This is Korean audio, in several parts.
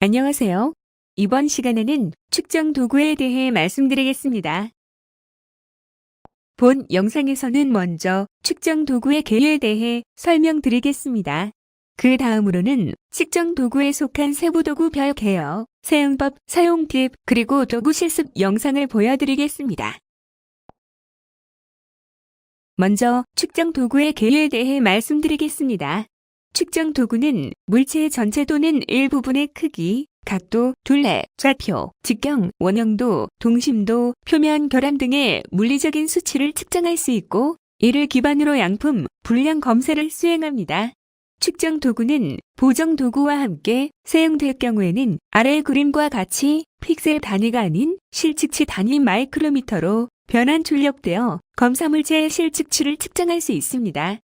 안녕하세요. 이번 시간에는 측정 도구에 대해 말씀드리겠습니다. 본 영상에서는 먼저 측정 도구의 개요에 대해 설명드리겠습니다. 그 다음으로는 측정 도구에 속한 세부도구별 개요, 사용법, 사용 팁, 그리고 도구 실습 영상을 보여드리겠습니다. 먼저 측정 도구의 개요에 대해 말씀드리겠습니다. 측정 도구는 물체 전체 또는 일부분의 크기, 각도, 둘레, 좌표, 직경, 원형도, 동심도, 표면 결함 등의 물리적인 수치를 측정할 수 있고 이를 기반으로 양품, 분량 검사를 수행합니다. 측정 도구는 보정 도구와 함께 사용될 경우에는 아래 그림과 같이 픽셀 단위가 아닌 실측치 단위 마이크로미터로 변환 출력되어 검사 물체의 실측치를 측정할 수 있습니다.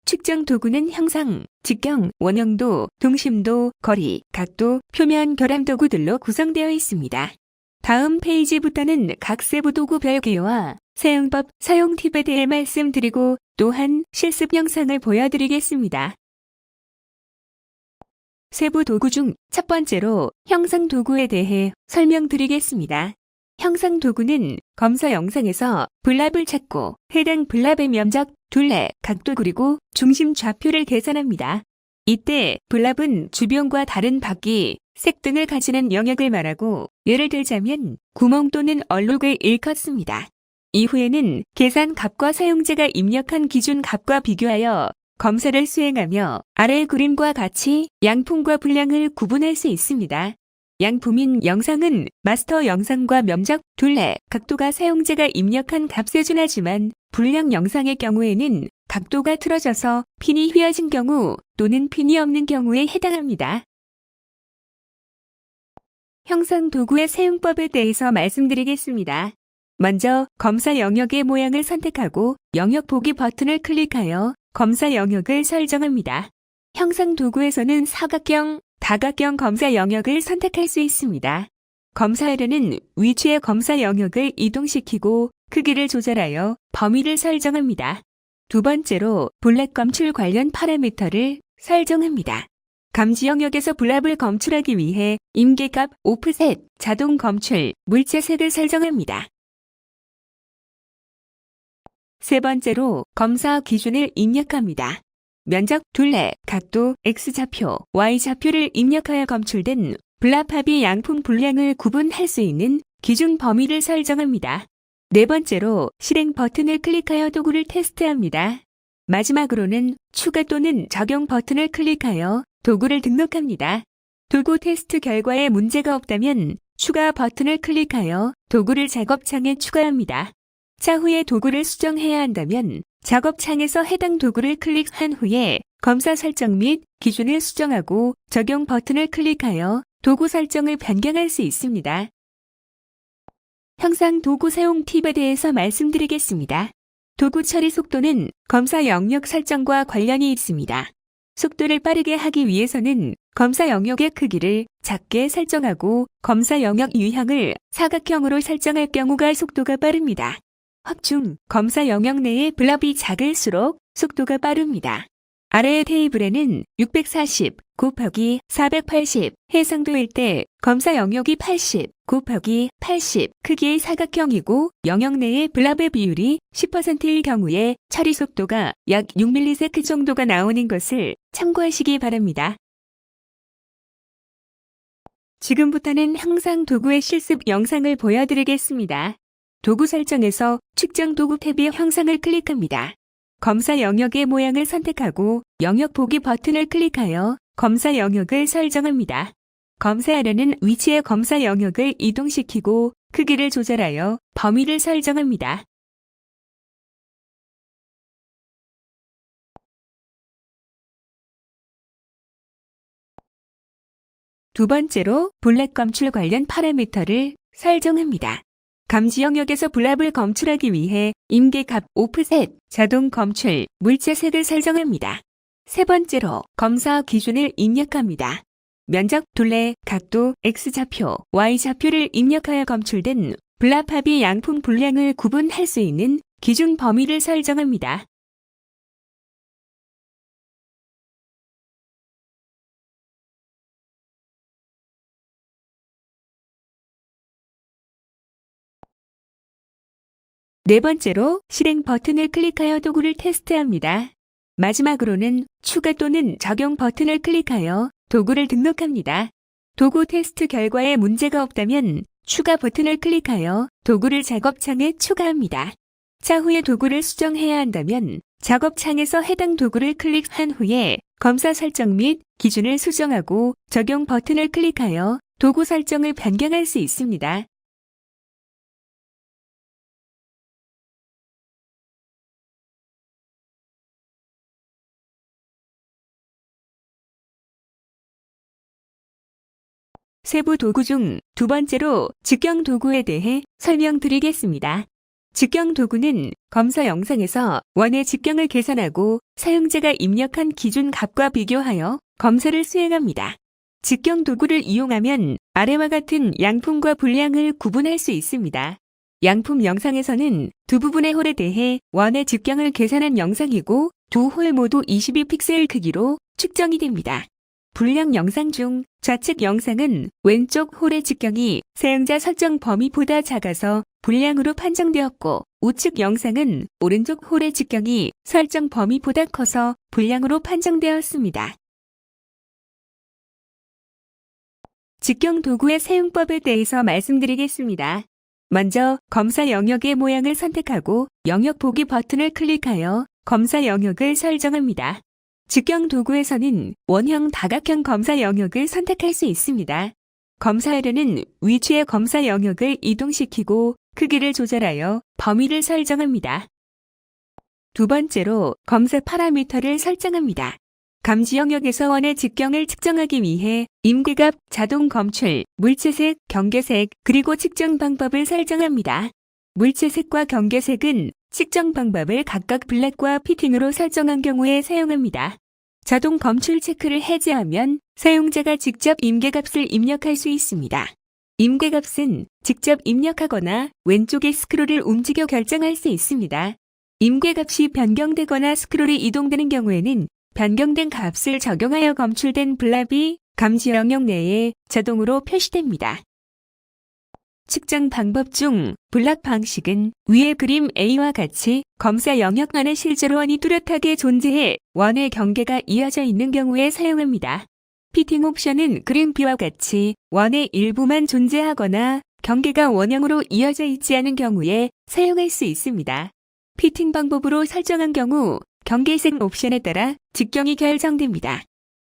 측정 도구는 형상, 직경, 원형도, 동심도, 거리, 각도, 표면 결함 도구들로 구성되어 있습니다. 다음 페이지부터는 각 세부 도구별 개요와 사용법, 사용 팁에 대해 말씀드리고 또한 실습 영상을 보여드리겠습니다. 세부 도구 중 첫 번째로 형상 도구에 대해 설명드리겠습니다. 형상 도구는 검사 영상에서 블랍을 찾고 해당 블랍의 면적, 둘레, 각도 그리고 중심 좌표를 계산합니다. 이때 블랍은 주변과 다른 바퀴, 색 등을 가지는 영역을 말하고 예를 들자면 구멍 또는 얼룩을 일컫습니다. 이후에는 계산 값과 사용자가 입력한 기준 값과 비교하여 검사를 수행하며 아래 그림과 같이 양품과 분량을 구분할 수 있습니다. 양품인 영상은 마스터 영상과 면적, 둘레, 각도가 사용자가 입력한 값에 준하지만 분량 영상의 경우에는 각도가 틀어져서 핀이 휘어진 경우 또는 핀이 없는 경우에 해당합니다. 형상 도구의 사용법에 대해서 말씀드리겠습니다. 먼저 검사 영역의 모양을 선택하고 영역 보기 버튼을 클릭하여 검사 영역을 설정합니다. 형상 도구에서는 사각형, 다각형 검사 영역을 선택할 수 있습니다. 검사하려는 위치의 검사 영역을 이동시키고 크기를 조절하여 범위를 설정합니다. 두 번째로 블랍 검출 관련 파라미터를 설정합니다. 감지 영역에서 블랍을 검출하기 위해 임계값, 오프셋, 자동 검출, 물체 색을 설정합니다. 세 번째로 검사 기준을 입력합니다. 면적, 둘레, 각도, X좌표, Y좌표를 입력하여 검출된 블랍 합의 양품 분량을 구분할 수 있는 기준 범위를 설정합니다. 네 번째로 실행 버튼을 클릭하여 도구를 테스트합니다. 마지막으로는 추가 또는 적용 버튼을 클릭하여 도구를 등록합니다. 도구 테스트 결과에 문제가 없다면 추가 버튼을 클릭하여 도구를 작업창에 추가합니다. 차후에 도구를 수정해야 한다면 작업창에서 해당 도구를 클릭한 후에 검사 설정 및 기준을 수정하고 적용 버튼을 클릭하여 도구 설정을 변경할 수 있습니다. 형상 도구 사용 팁에 대해서 말씀드리겠습니다. 도구 처리 속도는 검사 영역 설정과 관련이 있습니다. 속도를 빠르게 하기 위해서는 검사 영역의 크기를 작게 설정하고 검사 영역 유형을 사각형으로 설정할 경우가 속도가 빠릅니다. 확충, 검사 영역 내의 블랍이 작을수록 속도가 빠릅니다. 아래의 테이블에는 640 곱하기 480 해상도일 때 검사 영역이 80 곱하기 80 크기의 사각형이고 영역 내의 블랍의 비율이 10%일 경우에 처리 속도가 약 6ms 정도가 나오는 것을 참고하시기 바랍니다. 지금부터는 형상 도구의 실습 영상을 보여드리겠습니다. 도구 설정에서 측정 도구 탭의 형상을 클릭합니다. 검사 영역의 모양을 선택하고 영역 보기 버튼을 클릭하여 검사 영역을 설정합니다. 검사하려는 위치의 검사 영역을 이동시키고 크기를 조절하여 범위를 설정합니다. 두 번째로 블랍 검출 관련 파라미터를 설정합니다. 감지 영역에서 블랍을 검출하기 위해 임계값, 오프셋, 자동 검출, 물체 색을 설정합니다. 세 번째로 검사 기준을 입력합니다. 면적, 둘레, 각도, X좌표, Y좌표를 입력하여 검출된 블랍 합의 양품 분량을 구분할 수 있는 기준 범위를 설정합니다. 네 번째로 실행 버튼을 클릭하여 도구를 테스트합니다. 마지막으로는 추가 또는 적용 버튼을 클릭하여 도구를 등록합니다. 도구 테스트 결과에 문제가 없다면 추가 버튼을 클릭하여 도구를 작업창에 추가합니다. 차후에 도구를 수정해야 한다면 작업창에서 해당 도구를 클릭한 후에 검사 설정 및 기준을 수정하고 적용 버튼을 클릭하여 도구 설정을 변경할 수 있습니다. 세부 도구 중 두 번째로 직경 도구에 대해 설명드리겠습니다. 직경 도구는 검사 영상에서 원의 직경을 계산하고 사용자가 입력한 기준 값과 비교하여 검사를 수행합니다. 직경 도구를 이용하면 아래와 같은 양품과 분량을 구분할 수 있습니다. 양품 영상에서는 두 부분의 홀에 대해 원의 직경을 계산한 영상이고 두 홀 모두 22픽셀 크기로 측정이 됩니다. 분량 영상 중 좌측 영상은 왼쪽 홀의 직경이 사용자 설정 범위보다 작아서 분량으로 판정되었고 우측 영상은 오른쪽 홀의 직경이 설정 범위보다 커서 분량으로 판정되었습니다. 직경 도구의 사용법에 대해서 말씀드리겠습니다. 먼저 검사 영역의 모양을 선택하고 영역 보기 버튼을 클릭하여 검사 영역을 설정합니다. 직경 도구에서는 원형 다각형 검사 영역을 선택할 수 있습니다. 검사하려는 위치의 검사 영역을 이동시키고 크기를 조절하여 범위를 설정합니다. 두 번째로 검사 파라미터를 설정합니다. 감지 영역에서 원의 직경을 측정하기 위해 임계값, 자동 검출, 물체색, 경계색, 그리고 측정 방법을 설정합니다. 물체색과 경계색은 측정 방법을 각각 블랙과 피팅으로 설정한 경우에 사용합니다. 자동 검출 체크를 해제하면 사용자가 직접 임계값을 입력할 수 있습니다. 임계값은 직접 입력하거나 왼쪽의 스크롤을 움직여 결정할 수 있습니다. 임계값이 변경되거나 스크롤이 이동되는 경우에는 변경된 값을 적용하여 검출된 블랍이 감지 영역 내에 자동으로 표시됩니다. 측정 방법 중 블락 방식은 위의 그림 A와 같이 검사 영역 안에 실제로 원이 뚜렷하게 존재해 원의 경계가 이어져 있는 경우에 사용합니다. 피팅 옵션은 그림 B와 같이 원의 일부만 존재하거나 경계가 원형으로 이어져 있지 않은 경우에 사용할 수 있습니다. 피팅 방법으로 설정한 경우 경계색 옵션에 따라 직경이 결정됩니다.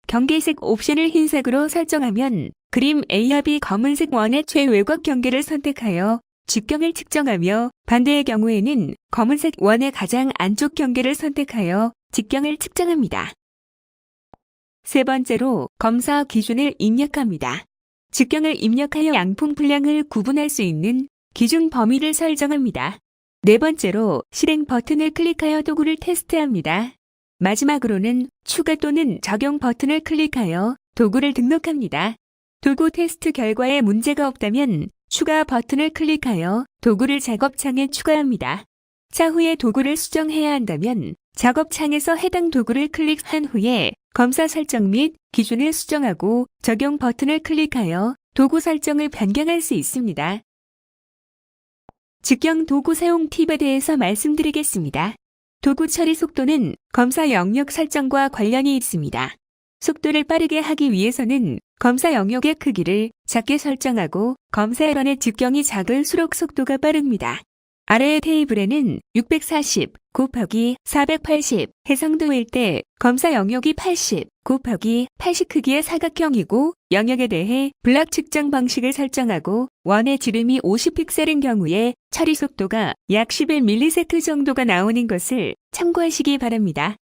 경계색 옵션을 흰색으로 설정하면 그림 A와 B 검은색 원의 최외곽 경계를 선택하여 직경을 측정하며 반대의 경우에는 검은색 원의 가장 안쪽 경계를 선택하여 직경을 측정합니다. 세 번째로 검사 기준을 입력합니다. 직경을 입력하여 양품 분량을 구분할 수 있는 기준 범위를 설정합니다. 네 번째로 실행 버튼을 클릭하여 도구를 테스트합니다. 마지막으로는 추가 또는 적용 버튼을 클릭하여 도구를 등록합니다. 도구 테스트 결과에 문제가 없다면 추가 버튼을 클릭하여 도구를 작업창에 추가합니다. 차후에 도구를 수정해야 한다면 작업창에서 해당 도구를 클릭한 후에 검사 설정 및 기준을 수정하고 적용 버튼을 클릭하여 도구 설정을 변경할 수 있습니다. 직경 도구 사용 팁에 대해서 말씀드리겠습니다. 도구 처리 속도는 검사 영역 설정과 관련이 있습니다. 속도를 빠르게 하기 위해서는 검사 영역의 크기를 작게 설정하고 검사일원의 직경이 작을수록 속도가 빠릅니다. 아래의 테이블에는 640 곱하기 480 해상도일 때 검사 영역이 80 곱하기 80 크기의 사각형이고 영역에 대해 블락 측정 방식을 설정하고 원의 지름이 50픽셀인 경우에 처리 속도가 약 11ms 정도가 나오는 것을 참고하시기 바랍니다.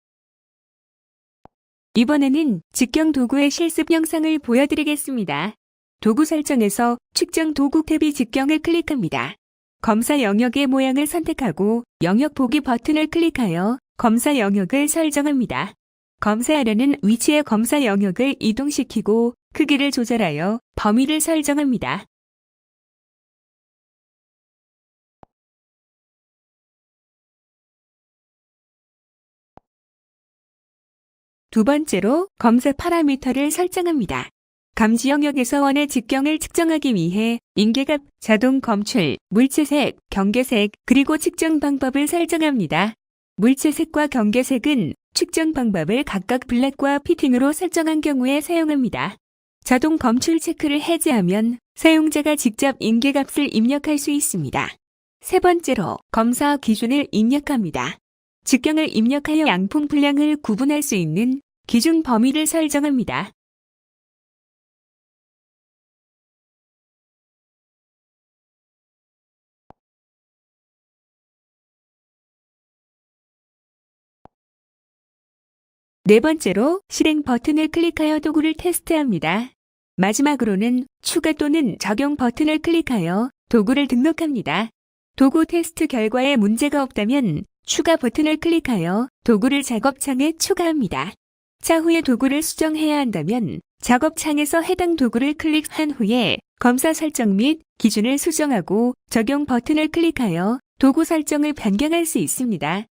이번에는 직경 도구의 실습 영상을 보여드리겠습니다. 도구 설정에서 측정 도구 탭이 직경을 클릭합니다. 검사 영역의 모양을 선택하고 영역 보기 버튼을 클릭하여 검사 영역을 설정합니다. 검사하려는 위치의 검사 영역을 이동시키고 크기를 조절하여 범위를 설정합니다. 두 번째로 검사 파라미터를 설정합니다. 감지 영역에서 원의 직경을 측정하기 위해 인계값, 자동 검출, 물체색, 경계색, 그리고 측정 방법을 설정합니다. 물체색과 경계색은 측정 방법을 각각 블랙과 피팅으로 설정한 경우에 사용합니다. 자동 검출 체크를 해제하면 사용자가 직접 인계값을 입력할 수 있습니다. 세 번째로 검사 기준을 입력합니다. 직경을 입력하여 양품 분량을 구분할 수 있는 기준 범위를 설정합니다. 네 번째로 실행 버튼을 클릭하여 도구를 테스트합니다. 마지막으로는 추가 또는 적용 버튼을 클릭하여 도구를 등록합니다. 도구 테스트 결과에 문제가 없다면 추가 버튼을 클릭하여 도구를 작업창에 추가합니다. 차후에 도구를 수정해야 한다면 작업창에서 해당 도구를 클릭한 후에 검사 설정 및 기준을 수정하고 적용 버튼을 클릭하여 도구 설정을 변경할 수 있습니다.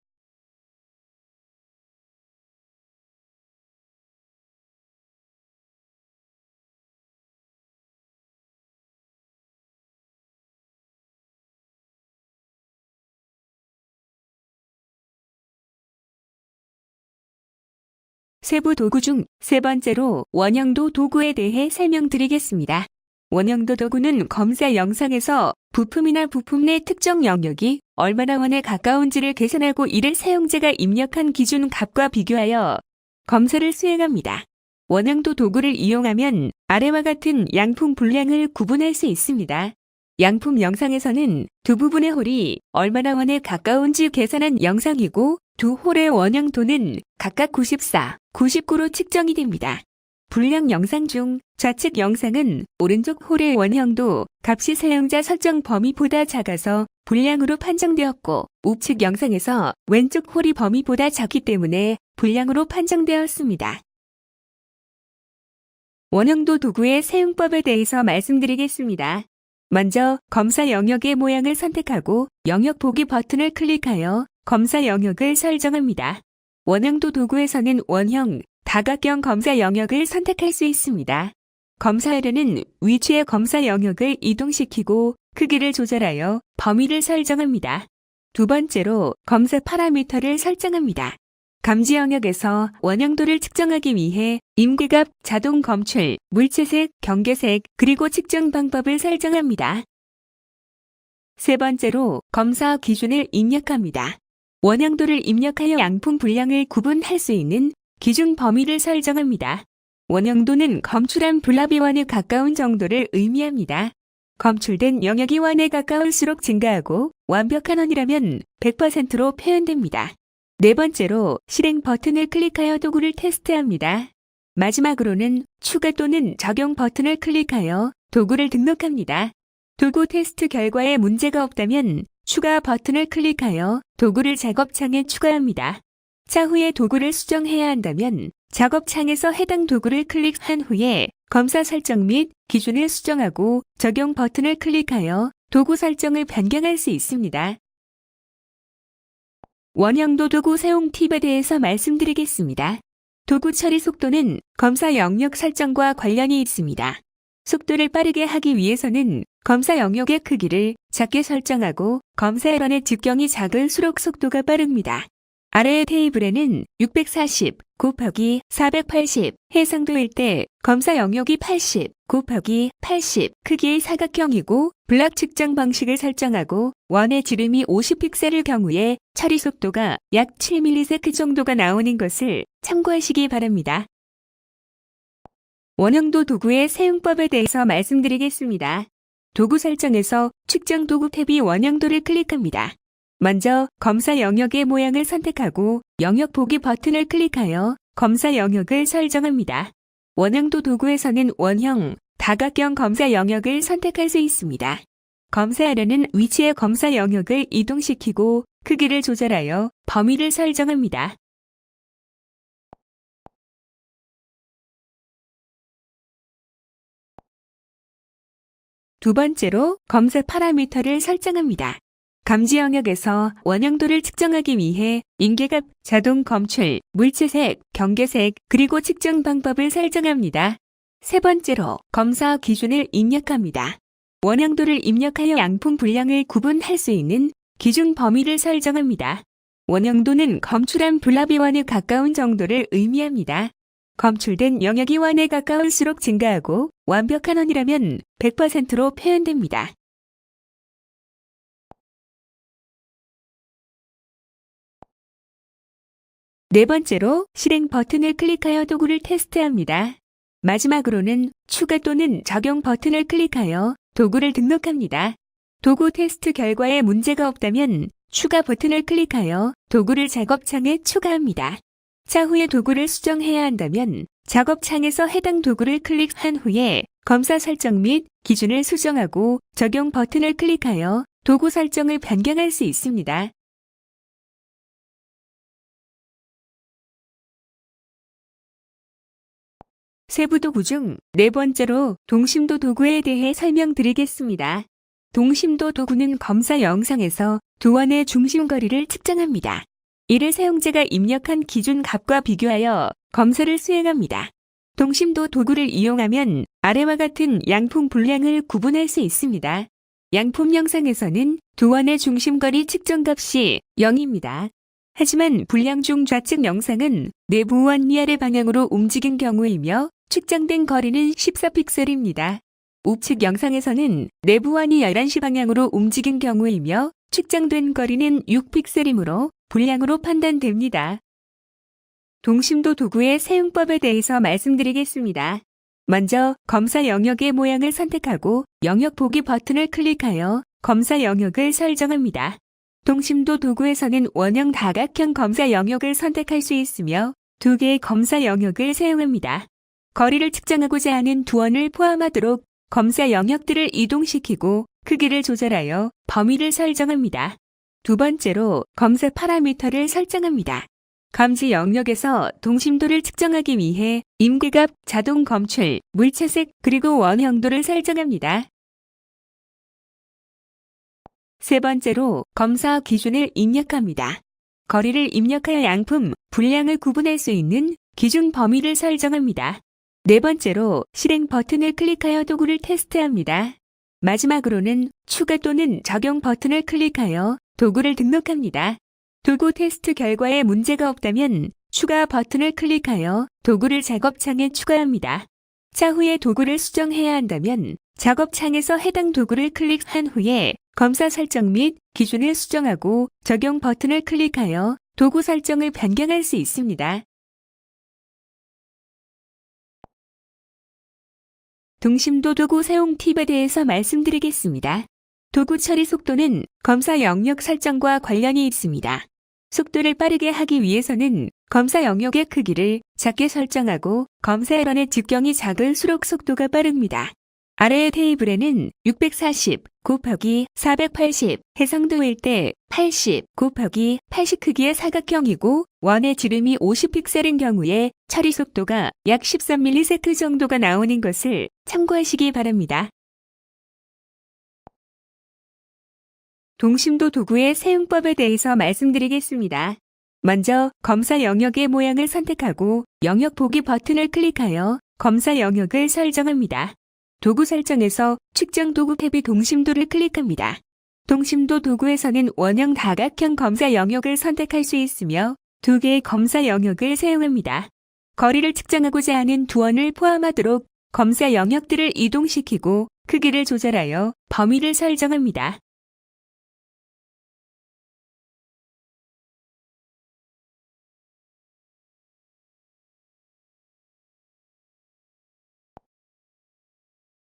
세부 도구 중 세 번째로 원형도 도구에 대해 설명드리겠습니다. 원형도 도구는 검사 영상에서 부품이나 부품 내 특정 영역이 얼마나 원에 가까운지를 계산하고 이를 사용자가 입력한 기준 값과 비교하여 검사를 수행합니다. 원형도 도구를 이용하면 아래와 같은 양품 분량을 구분할 수 있습니다. 양품 영상에서는 두 부분의 홀이 얼마나 원에 가까운지 계산한 영상이고 두 홀의 원형도는 각각 94, 99로 측정이 됩니다. 분량 영상 중 좌측 영상은 오른쪽 홀의 원형도 값이 사용자 설정 범위보다 작아서 불량으로 판정되었고 우측 영상에서 왼쪽 홀이 범위보다 작기 때문에 불량으로 판정되었습니다. 원형도 도구의 사용법에 대해서 말씀드리겠습니다. 먼저 검사 영역의 모양을 선택하고 영역 보기 버튼을 클릭하여 검사 영역을 설정합니다. 원형도 도구에서는 원형, 다각형 검사 영역을 선택할 수 있습니다. 검사하려는 위치의 검사 영역을 이동시키고 크기를 조절하여 범위를 설정합니다. 두 번째로 검사 파라미터를 설정합니다. 감지 영역에서 원형도를 측정하기 위해 임계값, 자동 검출, 물체색, 경계색, 그리고 측정 방법을 설정합니다. 세 번째로 검사 기준을 입력합니다. 원형도를 입력하여 양품 분량을 구분할 수 있는 기준 범위를 설정합니다. 원형도는 검출한 블랍이 원에 가까운 정도를 의미합니다. 검출된 영역이 원에 가까울수록 증가하고 완벽한 원이라면 100%로 표현됩니다. 네 번째로 실행 버튼을 클릭하여 도구를 테스트합니다. 마지막으로는 추가 또는 적용 버튼을 클릭하여 도구를 등록합니다. 도구 테스트 결과에 문제가 없다면 추가 버튼을 클릭하여 도구를 작업창에 추가합니다. 차후에 도구를 수정해야 한다면 작업창에서 해당 도구를 클릭한 후에 검사 설정 및 기준을 수정하고 적용 버튼을 클릭하여 도구 설정을 변경할 수 있습니다. 원형도 도구 사용 팁에 대해서 말씀드리겠습니다. 도구 처리 속도는 검사 영역 설정과 관련이 있습니다. 속도를 빠르게 하기 위해서는 검사 영역의 크기를 작게 설정하고 검사 런의 직경이 작을수록 속도가 빠릅니다. 아래의 테이블에는 640 곱하기 480 해상도일 때 검사 영역이 80 곱하기 80 크기의 사각형이고 블락 측정 방식을 설정하고 원의 지름이 50픽셀일 경우에 처리 속도가 약 7ms 정도가 나오는 것을 참고하시기 바랍니다. 원형도 도구의 사용법에 대해서 말씀드리겠습니다. 도구 설정에서 측정 도구 탭이 원형도를 클릭합니다. 먼저 검사 영역의 모양을 선택하고 영역 보기 버튼을 클릭하여 검사 영역을 설정합니다. 원형도 도구에서는 원형, 다각형 검사 영역을 선택할 수 있습니다. 검사하려는 위치의 검사 영역을 이동시키고 크기를 조절하여 범위를 설정합니다. 두 번째로 검사 파라미터를 설정합니다. 감지 영역에서 원형도를 측정하기 위해 인계값, 자동 검출, 물체색, 경계색, 그리고 측정 방법을 설정합니다. 세 번째로 검사 기준을 입력합니다. 원형도를 입력하여 양품 분량을 구분할 수 있는 기준 범위를 설정합니다. 원형도는 검출한 블랍이 1에 가까운 정도를 의미합니다. 검출된 영역이 1에 가까울수록 증가하고 완벽한 원이라면 100%로 표현됩니다. 네 번째로 실행 버튼을 클릭하여 도구를 테스트합니다. 마지막으로는 추가 또는 적용 버튼을 클릭하여 도구를 등록합니다. 도구 테스트 결과에 문제가 없다면 추가 버튼을 클릭하여 도구를 작업창에 추가합니다. 차후에 도구를 수정해야 한다면 작업창에서 해당 도구를 클릭한 후에 검사 설정 및 기준을 수정하고 적용 버튼을 클릭하여 도구 설정을 변경할 수 있습니다. 세부 도구 중 네 번째로 동심도 도구에 대해 설명드리겠습니다. 동심도 도구는 검사 영상에서 두원의 중심거리를 측정합니다. 이를 사용자가 입력한 기준 값과 비교하여 검사를 수행합니다. 동심도 도구를 이용하면 아래와 같은 양품 분량을 구분할 수 있습니다. 양품 영상에서는 두원의 중심거리 측정값이 0입니다. 하지만 분량 중 좌측 영상은 내부 원 위아래 방향으로 움직인 경우이며 측정된 거리는 14픽셀입니다. 우측 영상에서는 내부 원이 11시 방향으로 움직인 경우이며 측정된 거리는 6픽셀이므로 분량으로 판단됩니다. 동심도 도구의 사용법에 대해서 말씀드리겠습니다. 먼저 검사 영역의 모양을 선택하고 영역 보기 버튼을 클릭하여 검사 영역을 설정합니다. 동심도 도구에서는 원형 다각형 검사 영역을 선택할 수 있으며 두 개의 검사 영역을 사용합니다. 거리를 측정하고자 하는 두원을 포함하도록 검사 영역들을 이동시키고 크기를 조절하여 범위를 설정합니다. 두 번째로 검사 파라미터를 설정합니다. 검지 영역에서 동심도를 측정하기 위해 임계값, 자동 검출, 물체색, 그리고 원형도를 설정합니다. 세 번째로 검사 기준을 입력합니다. 거리를 입력하여 양품, 분량을 구분할 수 있는 기준 범위를 설정합니다. 네 번째로 실행 버튼을 클릭하여 도구를 테스트합니다. 마지막으로는 추가 또는 적용 버튼을 클릭하여 도구를 등록합니다. 도구 테스트 결과에 문제가 없다면 추가 버튼을 클릭하여 도구를 작업창에 추가합니다. 차후에 도구를 수정해야 한다면 작업창에서 해당 도구를 클릭한 후에 검사 설정 및 기준을 수정하고 적용 버튼을 클릭하여 도구 설정을 변경할 수 있습니다. 동심도 도구 사용 팁에 대해서 말씀드리겠습니다. 도구 처리 속도는 검사 영역 설정과 관련이 있습니다. 속도를 빠르게 하기 위해서는 검사 영역의 크기를 작게 설정하고 검사 에런의 직경이 작을수록 속도가 빠릅니다. 아래의 테이블에는 640 곱하기 480 해상도일 때 80 곱하기 80 크기의 사각형이고 원의 지름이 50픽셀인 경우에 처리 속도가 약 13ms 정도가 나오는 것을 참고하시기 바랍니다. 동심도 도구의 사용법에 대해서 말씀드리겠습니다. 먼저 검사 영역의 모양을 선택하고 영역 보기 버튼을 클릭하여 검사 영역을 설정합니다. 도구 설정에서 측정 도구 탭의 동심도를 클릭합니다. 동심도 도구에서는 원형 다각형 검사 영역을 선택할 수 있으며 두 개의 검사 영역을 사용합니다. 거리를 측정하고자 하는 두원을 포함하도록 검사 영역들을 이동시키고 크기를 조절하여 범위를 설정합니다.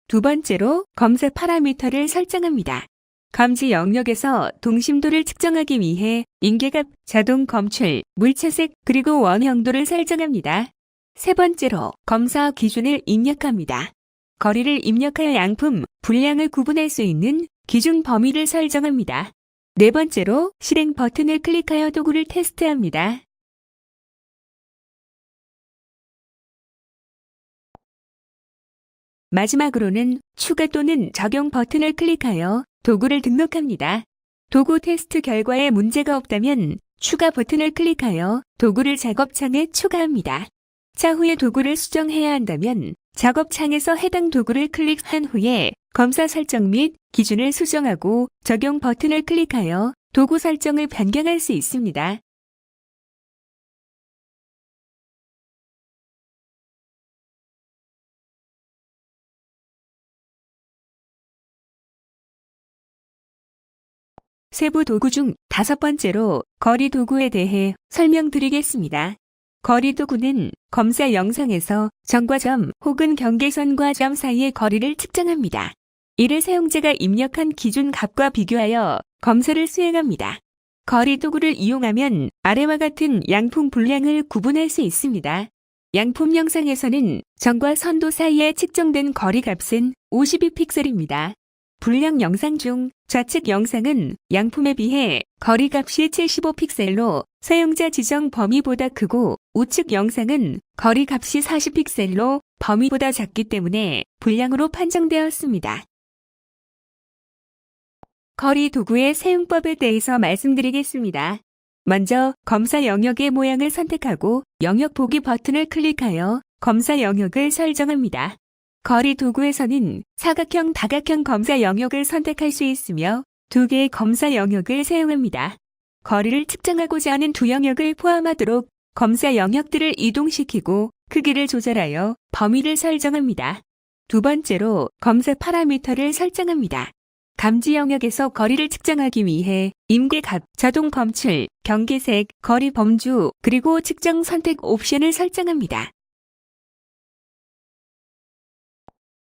두 번째로 검사 파라미터를 설정합니다. 검지 영역에서 동심도를 측정하기 위해 임계값, 자동 검출, 물체색, 그리고 원형도를 설정합니다. 세 번째로 검사 기준을 입력합니다. 거리를 입력하여 양품, 분량을 구분할 수 있는 기준 범위를 설정합니다. 네 번째로 실행 버튼을 클릭하여 도구를 테스트합니다. 마지막으로는 추가 또는 적용 버튼을 클릭하여 도구를 등록합니다. 도구 테스트 결과에 문제가 없다면 추가 버튼을 클릭하여 도구를 작업창에 추가합니다. 차후에 도구를 수정해야 한다면 작업창에서 해당 도구를 클릭한 후에 검사 설정 및 기준을 수정하고 적용 버튼을 클릭하여 도구 설정을 변경할 수 있습니다. 세부 도구 중 5번째로 거리 도구에 대해 설명드리겠습니다. 거리 도구는 검사 영상에서 점과 점 혹은 경계선과 점 사이의 거리를 측정합니다. 이를 사용자가 입력한 기준 값과 비교하여 검사를 수행합니다. 거리 도구를 이용하면 아래와 같은 양품 분량을 구분할 수 있습니다. 양품 영상에서는 점과 선도 사이에 측정된 거리 값은 52픽셀입니다. 분량 영상 중 좌측 영상은 양품에 비해 거리 값이 75픽셀로 사용자 지정 범위보다 크고 우측 영상은 거리 값이 40픽셀로 범위보다 작기 때문에 불량으로 판정되었습니다. 거리 도구의 사용법에 대해서 말씀드리겠습니다. 먼저 검사 영역의 모양을 선택하고 영역 보기 버튼을 클릭하여 검사 영역을 설정합니다. 거리 도구에서는 사각형, 다각형 검사 영역을 선택할 수 있으며 2개의 검사 영역을 사용합니다. 거리를 측정하고자 하는 2영역을 포함하도록 검사 영역들을 이동시키고 크기를 조절하여 범위를 설정합니다. 두 번째로 검사 파라미터를 설정합니다. 감지 영역에서 거리를 측정하기 위해 임계값, 자동 검출, 경계색, 거리 범주, 그리고 측정 선택 옵션을 설정합니다.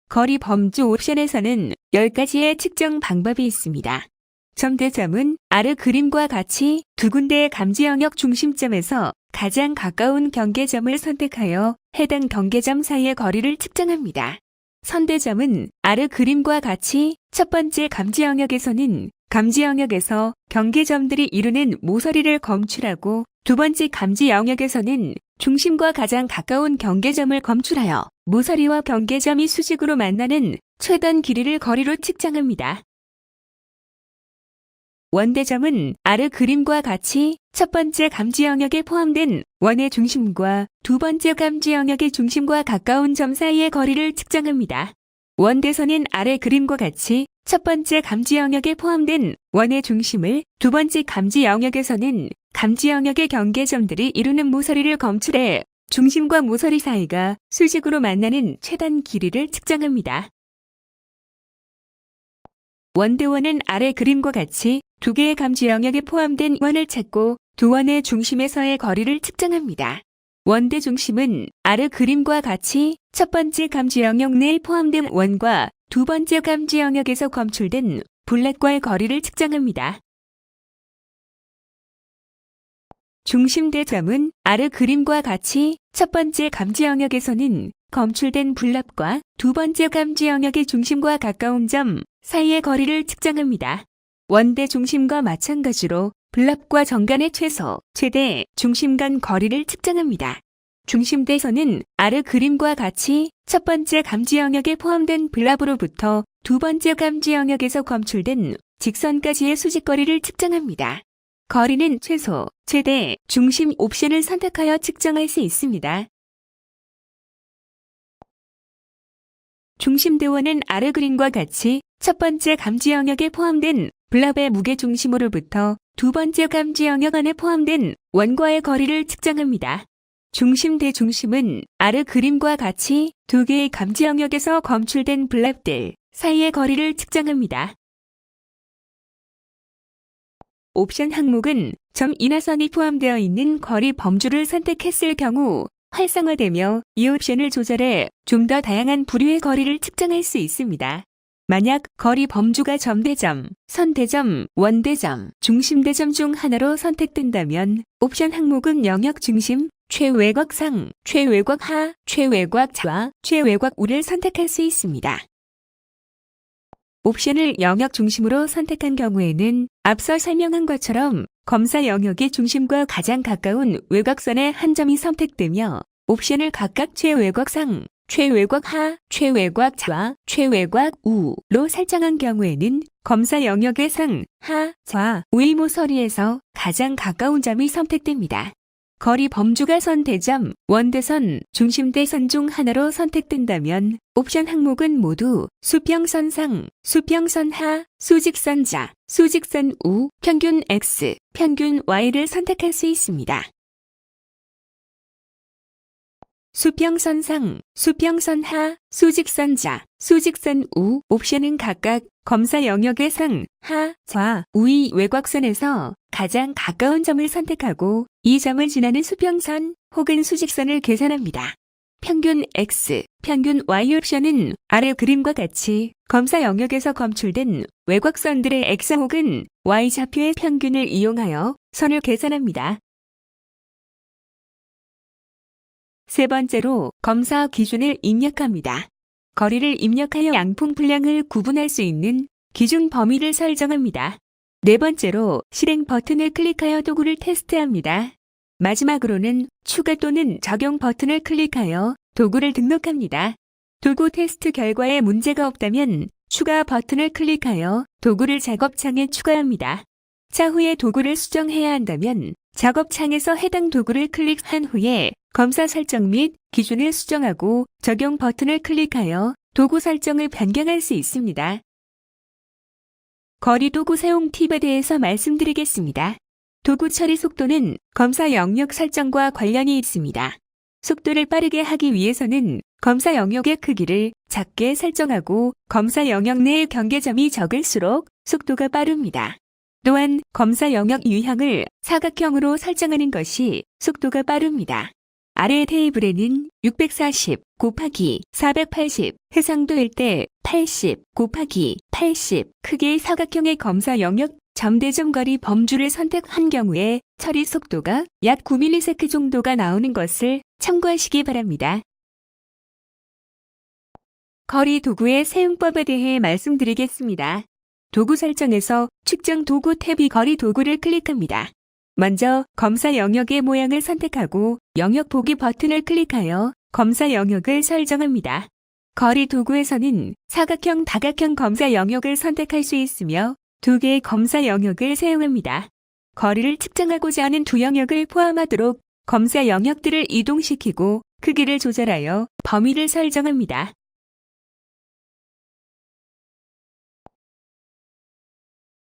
거리 범주 옵션에서는 10가지의 측정 방법이 있습니다. 점대점은 아래 그림과 같이 두 군데의 감지 영역 중심점에서 가장 가까운 경계점을 선택하여 해당 경계점 사이의 거리를 측정합니다. 선대점은 아래 그림과 같이 첫 번째 감지 영역에서는 감지 영역에서 경계점들이 이루는 모서리를 검출하고 두 번째 감지 영역에서는 중심과 가장 가까운 경계점을 검출하여 모서리와 경계점이 수직으로 만나는 최단 길이를 거리로 측정합니다. 원대점은 아래 그림과 같이 첫 번째 감지 영역에 포함된 원의 중심과 두 번째 감지 영역의 중심과 가까운 점 사이의 거리를 측정합니다. 원대선은 아래 그림과 같이 첫 번째 감지 영역에 포함된 원의 중심을 두 번째 감지 영역에서는 감지 영역의 경계점들이 이루는 모서리를 검출해 중심과 모서리 사이가 수직으로 만나는 최단 길이를 측정합니다. 원대원은 아래 그림과 같이 2개의 감지 영역에 포함된 원을 찾고 두 원의 중심에서의 거리를 측정합니다. 원대 중심은 아래 그림과 같이 첫 번째 감지 영역 내에 포함된 원과 두 번째 감지 영역에서 검출된 블랙과의 거리를 측정합니다. 중심대점은 아래 그림과 같이 첫 번째 감지 영역에서는 검출된 블랍과 두 번째 감지 영역의 중심과 가까운 점 사이의 거리를 측정합니다. 원대 중심과 마찬가지로 블랍과 정간의 최소, 최대, 중심 간 거리를 측정합니다. 중심대선은 아래 그림과 같이 첫 번째 감지 영역에 포함된 블랍으로부터 두 번째 감지 영역에서 검출된 직선까지의 수직거리를 측정합니다. 거리는 최소, 최대, 중심 옵션을 선택하여 측정할 수 있습니다. 중심대원은 아래 그림과 같이 첫 번째 감지 영역에 포함된 블랍의 무게 중심으로부터 두 번째 감지 영역 안에 포함된 원과의 거리를 측정합니다. 중심대 중심은 아래 그림과 같이 2개의 감지 영역에서 검출된 블랍들 사이의 거리를 측정합니다. 옵션 항목은 점 인하선이 포함되어 있는 거리 범주를 선택했을 경우 활성화되며 이 옵션을 조절해 좀 더 다양한 부류의 거리를 측정할 수 있습니다. 만약 거리 범주가 점대점, 선대점, 원대점, 중심대점 중 하나로 선택된다면 옵션 항목은 영역 중심, 최외곽 상, 최외곽 하, 최외곽 좌, 최외곽 우를 선택할 수 있습니다. 옵션을 영역 중심으로 선택한 경우에는 앞서 설명한 것처럼 검사 영역의 중심과 가장 가까운 외곽선의 한 점이 선택되며 옵션을 각각 최외곽 상, 최외곽 하, 최외곽 좌, 최외곽 우로 설정한 경우에는 검사 영역의 상, 하, 좌, 우의 모서리에서 가장 가까운 점이 선택됩니다. 거리 범주가 선대점, 원대선, 중심대선 중 하나로 선택된다면 옵션 항목은 모두 수평선 상, 수평선 하, 수직선 자, 수직선 우, 평균 X, 평균 Y를 선택할 수 있습니다. 수평선 상, 수평선 하, 수직선 자, 수직선 우 옵션은 각각 검사 영역의 상, 하, 좌, 우의 외곽선에서 가장 가까운 점을 선택하고 이 점을 지나는 수평선 혹은 수직선을 계산합니다. 평균 X, 평균 Y 옵션은 아래 그림과 같이 검사 영역에서 검출된 외곽선들의 X 혹은 Y 좌표의 평균을 이용하여 선을 계산합니다. 세 번째로 검사 기준을 입력합니다. 거리를 입력하여 양품 분량을 구분할 수 있는 기준 범위를 설정합니다. 네 번째로 실행 버튼을 클릭하여 도구를 테스트합니다. 마지막으로는 추가 또는 적용 버튼을 클릭하여 도구를 등록합니다. 도구 테스트 결과에 문제가 없다면 추가 버튼을 클릭하여 도구를 작업창에 추가합니다. 차후에 도구를 수정해야 한다면 작업창에서 해당 도구를 클릭한 후에 검사 설정 및 기준을 수정하고 적용 버튼을 클릭하여 도구 설정을 변경할 수 있습니다. 거리 도구 사용 팁에 대해서 말씀드리겠습니다. 도구 처리 속도는 검사 영역 설정과 관련이 있습니다. 속도를 빠르게 하기 위해서는 검사 영역의 크기를 작게 설정하고 검사 영역 내의 경계점이 적을수록 속도가 빠릅니다. 또한 검사 영역 유형을 사각형으로 설정하는 것이 속도가 빠릅니다. 아래 테이블에는 640 곱하기 480 해상도일 때 80 곱하기 80 크기의 사각형의 검사 영역 점대점 거리 범주를 선택한 경우에 처리 속도가 약 9ms 정도가 나오는 것을 참고하시기 바랍니다. 거리 도구의 사용법에 대해 말씀드리겠습니다. 도구 설정에서 측정 도구 탭이 거리 도구를 클릭합니다. 먼저 검사 영역의 모양을 선택하고 영역 보기 버튼을 클릭하여 검사 영역을 설정합니다. 거리 도구에서는 사각형, 다각형 검사 영역을 선택할 수 있으며 두 개의 검사 영역을 사용합니다. 거리를 측정하고자 하는 두 영역을 포함하도록 검사 영역들을 이동시키고 크기를 조절하여 범위를 설정합니다.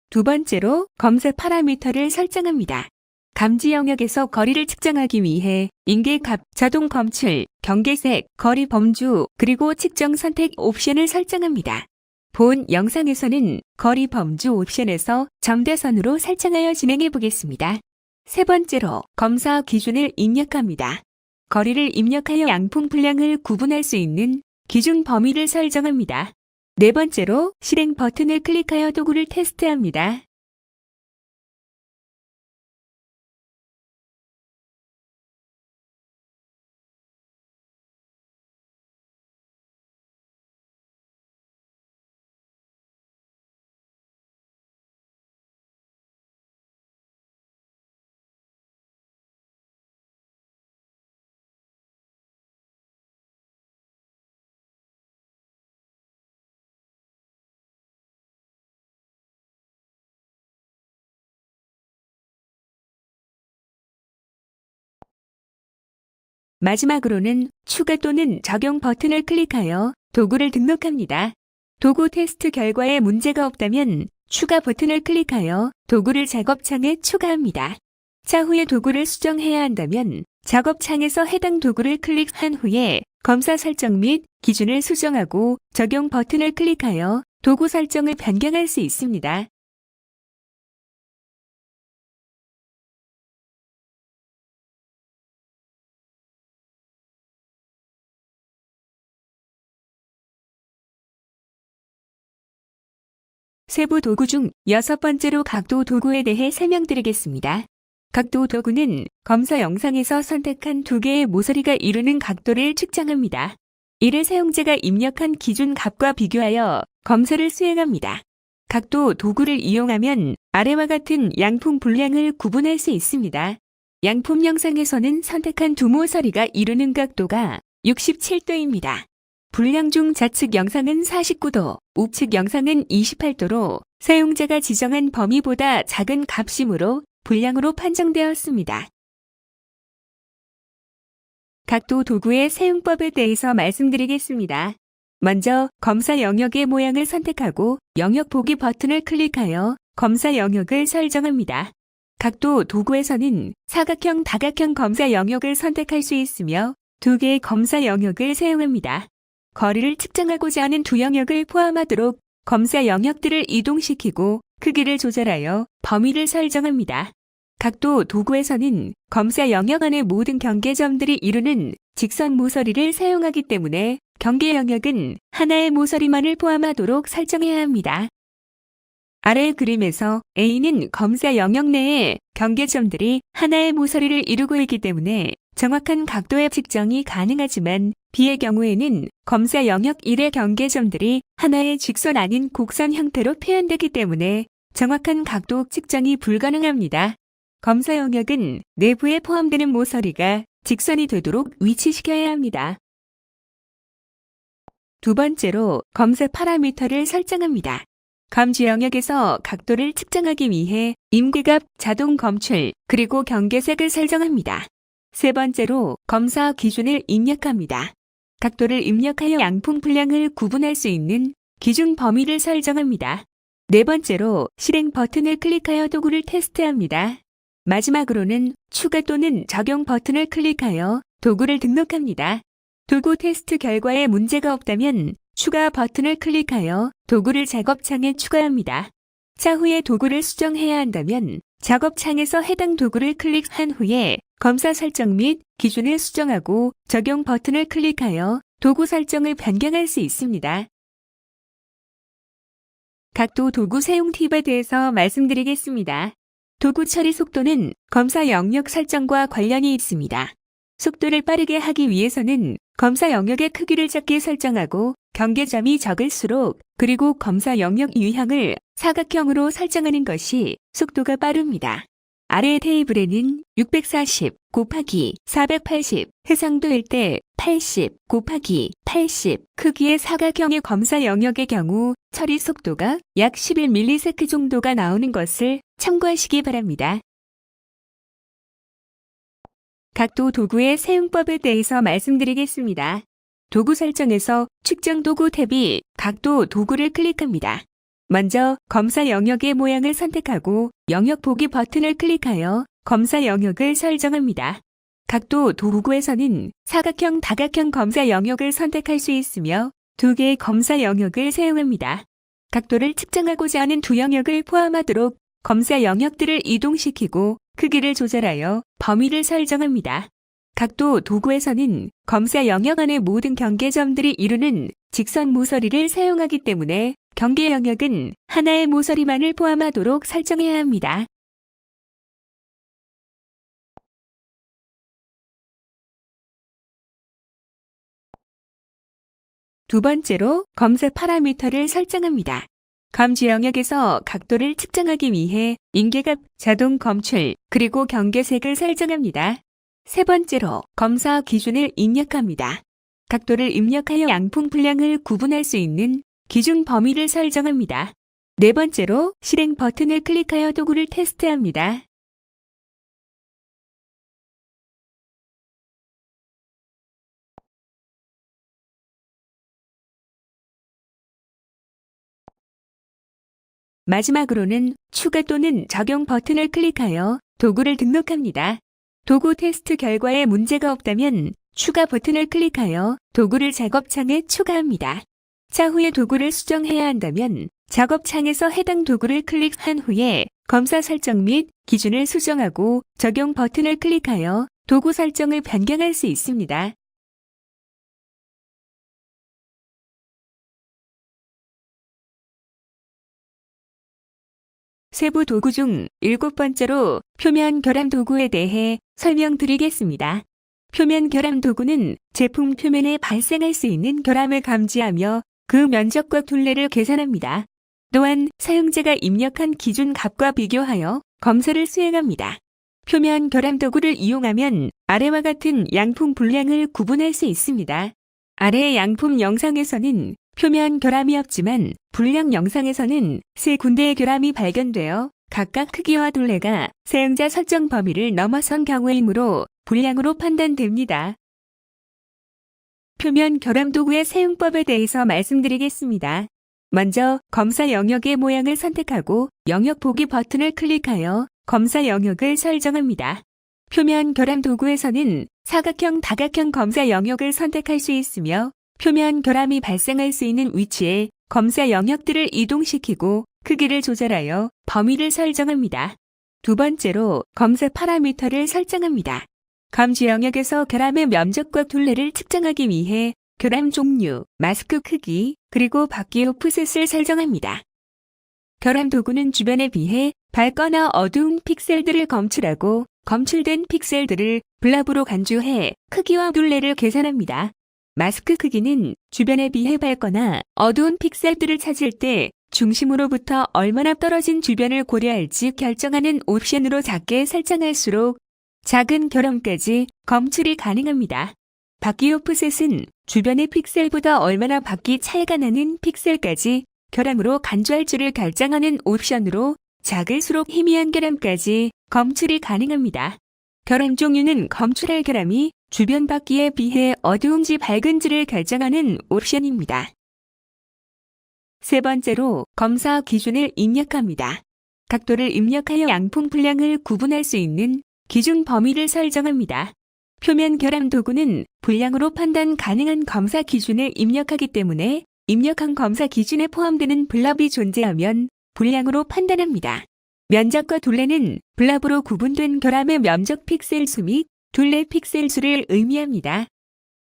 두 번째로 검사 파라미터를 설정합니다. 감지 영역에서 거리를 측정하기 위해 인계값, 자동 검출, 경계색, 거리 범주, 그리고 측정 선택 옵션을 설정합니다. 본 영상에서는 거리 범주 옵션에서 점대선으로 설정하여 진행해 보겠습니다. 세 번째로 검사 기준을 입력합니다. 거리를 입력하여 양품 분량을 구분할 수 있는 기준 범위를 설정합니다. 네 번째로 실행 버튼을 클릭하여 도구를 테스트합니다. 마지막으로는 추가 또는 적용 버튼을 클릭하여 도구를 등록합니다. 도구 테스트 결과에 문제가 없다면 추가 버튼을 클릭하여 도구를 작업창에 추가합니다. 차후에 도구를 수정해야 한다면 작업창에서 해당 도구를 클릭한 후에 검사 설정 및 기준을 수정하고 적용 버튼을 클릭하여 도구 설정을 변경할 수 있습니다. 세부 도구 중 여섯 번째로 각도 도구에 대해 설명드리겠습니다. 각도 도구는 검사 영상에서 선택한 두 개의 모서리가 이루는 각도를 측정합니다. 이를 사용자가 입력한 기준 값과 비교하여 검사를 수행합니다. 각도 도구를 이용하면 아래와 같은 양품 분량을 구분할 수 있습니다. 양품 영상에서는 선택한 두 모서리가 이루는 각도가 67도입니다. 분량 중 좌측 영상은 49도, 우측 영상은 28도로 사용자가 지정한 범위보다 작은 값이므로 불량으로 판정되었습니다. 각도 도구의 사용법에 대해서 말씀드리겠습니다. 먼저 검사 영역의 모양을 선택하고 영역 보기 버튼을 클릭하여 검사 영역을 설정합니다. 각도 도구에서는 사각형, 다각형 검사 영역을 선택할 수 있으며 두 개의 검사 영역을 사용합니다. 거리를 측정하고자 하는 두 영역을 포함하도록 검사 영역들을 이동시키고 크기를 조절하여 범위를 설정합니다. 각도 도구에서는 검사 영역 안의 모든 경계점들이 이루는 직선 모서리를 사용하기 때문에 경계 영역은 하나의 모서리만을 포함하도록 설정해야 합니다. 아래 그림에서 A는 검사 영역 내의 경계점들이 하나의 모서리를 이루고 있기 때문에 정확한 각도의 측정이 가능하지만 B의 경우에는 검사 영역 1의 경계점들이 하나의 직선 아닌 곡선 형태로 표현되기 때문에 정확한 각도 측정이 불가능합니다. 검사 영역은 내부에 포함되는 모서리가 직선이 되도록 위치시켜야 합니다. 두 번째로 검사 파라미터를 설정합니다. 검지 영역에서 각도를 측정하기 위해 임계값, 자동 검출, 그리고 경계색을 설정합니다. 세 번째로 검사 기준을 입력합니다. 각도를 입력하여 양품 분량을 구분할 수 있는 기준 범위를 설정합니다. 네 번째로 실행 버튼을 클릭하여 도구를 테스트합니다. 마지막으로는 추가 또는 적용 버튼을 클릭하여 도구를 등록합니다. 도구 테스트 결과에 문제가 없다면 추가 버튼을 클릭하여 도구를 작업창에 추가합니다. 차후에 도구를 수정해야 한다면 작업창에서 해당 도구를 클릭한 후에 검사 설정 및 기준을 수정하고 적용 버튼을 클릭하여 도구 설정을 변경할 수 있습니다. 각도 도구 사용 팁에 대해서 말씀드리겠습니다. 도구 처리 속도는 검사 영역 설정과 관련이 있습니다. 속도를 빠르게 하기 위해서는 검사 영역의 크기를 작게 설정하고 경계점이 적을수록 그리고 검사 영역 유형을 사각형으로 설정하는 것이 속도가 빠릅니다. 아래 테이블에는 640 곱하기 480 해상도일 때 80 곱하기 80 크기의 사각형의 검사 영역의 경우 처리 속도가 약 11ms 정도가 나오는 것을 참고하시기 바랍니다. 각도 도구의 사용법에 대해서 말씀드리겠습니다. 도구 설정에서 측정 도구 탭이 각도 도구를 클릭합니다. 먼저 검사 영역의 모양을 선택하고 영역 보기 버튼을 클릭하여 검사 영역을 설정합니다. 각도 도구에서는 사각형, 다각형 검사 영역을 선택할 수 있으며 두 개의 검사 영역을 사용합니다. 각도를 측정하고자 하는 두 영역을 포함하도록 검사 영역들을 이동시키고 크기를 조절하여 범위를 설정합니다. 각도 도구에서는 검사 영역 안의 모든 경계점들이 이루는 직선 모서리를 사용하기 때문에 경계 영역은 하나의 모서리만을 포함하도록 설정해야 합니다. 두 번째로 검사 파라미터를 설정합니다. 검지 영역에서 각도를 측정하기 위해 임계값, 자동 검출, 그리고 경계색을 설정합니다. 세 번째로 검사 기준을 입력합니다. 각도를 입력하여 양품 분량을 구분할 수 있는 기준 범위를 설정합니다. 네 번째로 실행 버튼을 클릭하여 도구를 테스트합니다. 마지막으로는 추가 또는 적용 버튼을 클릭하여 도구를 등록합니다. 도구 테스트 결과에 문제가 없다면 추가 버튼을 클릭하여 도구를 작업창에 추가합니다. 차후에 도구를 수정해야 한다면 작업창에서 해당 도구를 클릭한 후에 검사 설정 및 기준을 수정하고 적용 버튼을 클릭하여 도구 설정을 변경할 수 있습니다. 세부 도구 중 7번째로 표면 결함 도구에 대해 설명드리겠습니다. 표면 결함 도구는 제품 표면에 발생할 수 있는 결함을 감지하며 그 면적과 둘레를 계산합니다. 또한 사용자가 입력한 기준 값과 비교하여 검사를 수행합니다. 표면 결함 도구를 이용하면 아래와 같은 양품 분량을 구분할 수 있습니다. 아래의 양품 영상에서는 표면 결함이 없지만 분량 영상에서는 세 군데의 결함이 발견되어 각각 크기와 둘레가 사용자 설정 범위를 넘어선 경우이므로 분량으로 판단됩니다. 표면 결함 도구의 사용법에 대해서 말씀드리겠습니다. 먼저 검사 영역의 모양을 선택하고 영역 보기 버튼을 클릭하여 검사 영역을 설정합니다. 표면 결함 도구에서는 사각형, 다각형 검사 영역을 선택할 수 있으며 표면 결함이 발생할 수 있는 위치에 검사 영역들을 이동시키고 크기를 조절하여 범위를 설정합니다. 두 번째로 검사 파라미터를 설정합니다. 검지 영역에서 결함의 면적과 둘레를 측정하기 위해 결함 종류, 마스크 크기, 그리고 바퀴 오프셋을 설정합니다. 결함 도구는 주변에 비해 밝거나 어두운 픽셀들을 검출하고 검출된 픽셀들을 블랍으로 간주해 크기와 둘레를 계산합니다. 마스크 크기는 주변에 비해 밝거나 어두운 픽셀들을 찾을 때 중심으로부터 얼마나 떨어진 주변을 고려할지 결정하는 옵션으로 작게 설정할수록 작은 결함까지 검출이 가능합니다. 바퀴 오프셋은 주변의 픽셀보다 얼마나 바퀴 차이가 나는 픽셀까지 결함으로 간주할지를 결정하는 옵션으로 작을수록 희미한 결함까지 검출이 가능합니다. 결함 종류는 검출할 결함이 주변 바퀴에 비해 어두운지 밝은지를 결정하는 옵션입니다. 세 번째로 검사 기준을 입력합니다. 각도를 입력하여 양품 분량을 구분할 수 있는 기준 범위를 설정합니다. 표면 결함 도구는 분량으로 판단 가능한 검사 기준을 입력하기 때문에 입력한 검사 기준에 포함되는 블랍이 존재하면 분량으로 판단합니다. 면적과 둘레는 블랍으로 구분된 결함의 면적 픽셀 수 및 둘레 픽셀 수를 의미합니다.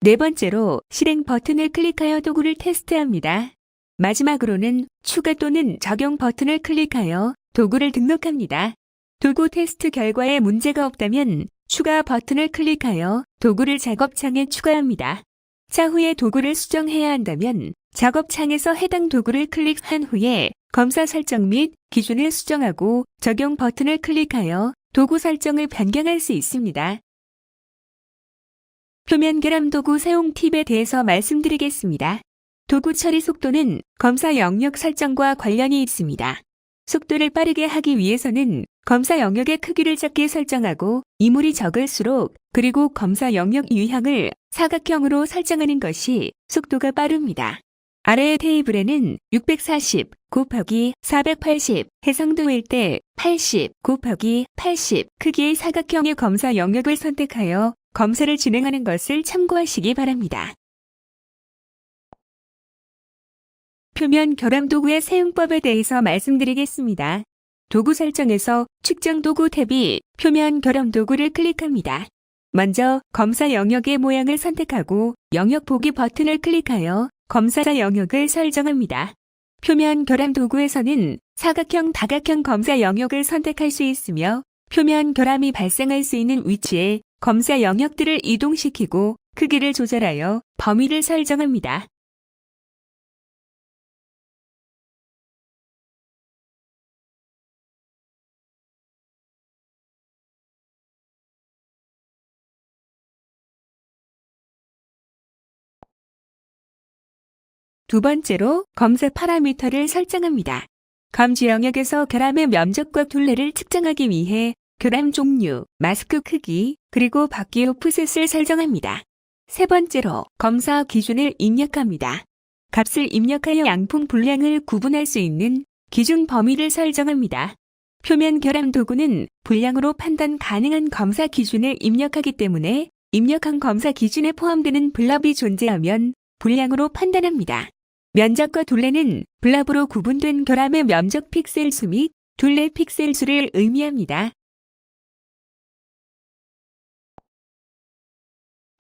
네 번째로 실행 버튼을 클릭하여 도구를 테스트합니다. 마지막으로는 추가 또는 적용 버튼을 클릭하여 도구를 등록합니다. 도구 테스트 결과에 문제가 없다면 추가 버튼을 클릭하여 도구를 작업창에 추가합니다. 차후에 도구를 수정해야 한다면 작업창에서 해당 도구를 클릭한 후에 검사 설정 및 기준을 수정하고 적용 버튼을 클릭하여 도구 설정을 변경할 수 있습니다. 표면 결함 도구 사용 팁에 대해서 말씀드리겠습니다. 도구 처리 속도는 검사 영역 설정과 관련이 있습니다. 속도를 빠르게 하기 위해서는 검사 영역의 크기를 작게 설정하고 이물이 적을수록 그리고 검사 영역 유형을 사각형으로 설정하는 것이 속도가 빠릅니다. 아래의 테이블에는 640 곱하기 480 해상도일 때 80 곱하기 80 크기의 사각형의 검사 영역을 선택하여 검사를 진행하는 것을 참고하시기 바랍니다. 표면 결함 도구의 사용법에 대해서 말씀드리겠습니다. 도구 설정에서 측정 도구 탭이 표면 결함 도구를 클릭합니다. 먼저 검사 영역의 모양을 선택하고 영역 보기 버튼을 클릭하여 검사 영역을 설정합니다. 표면 결함 도구에서는 사각형, 다각형 검사 영역을 선택할 수 있으며 표면 결함이 발생할 수 있는 위치에 검사 영역들을 이동시키고 크기를 조절하여 범위를 설정합니다. 두 번째로 검사 파라미터를 설정합니다. 검지 영역에서 결함의 면적과 둘레를 측정하기 위해 결함 종류, 마스크 크기, 그리고 바퀴 오프셋을 설정합니다. 세 번째로 검사 기준을 입력합니다. 값을 입력하여 양품 분량을 구분할 수 있는 기준 범위를 설정합니다. 표면 결함 도구는 분량으로 판단 가능한 검사 기준을 입력하기 때문에 입력한 검사 기준에 포함되는 블랍이 존재하면 분량으로 판단합니다. 면적과 둘레는 블랍으로 구분된 결함의 면적 픽셀 수 및 둘레 픽셀 수를 의미합니다.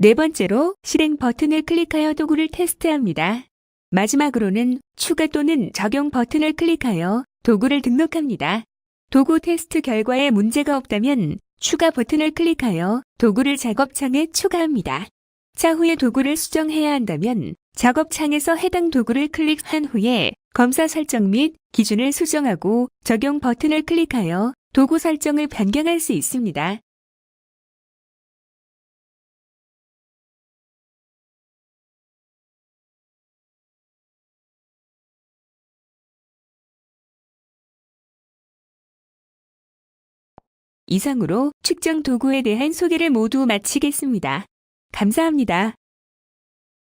네 번째로 실행 버튼을 클릭하여 도구를 테스트합니다. 마지막으로는 추가 또는 적용 버튼을 클릭하여 도구를 등록합니다. 도구 테스트 결과에 문제가 없다면 추가 버튼을 클릭하여 도구를 작업창에 추가합니다. 차후에 도구를 수정해야 한다면 작업창에서 해당 도구를 클릭한 후에 검사 설정 및 기준을 수정하고 적용 버튼을 클릭하여 도구 설정을 변경할 수 있습니다. 이상으로 측정 도구에 대한 소개를 모두 마치겠습니다. 감사합니다.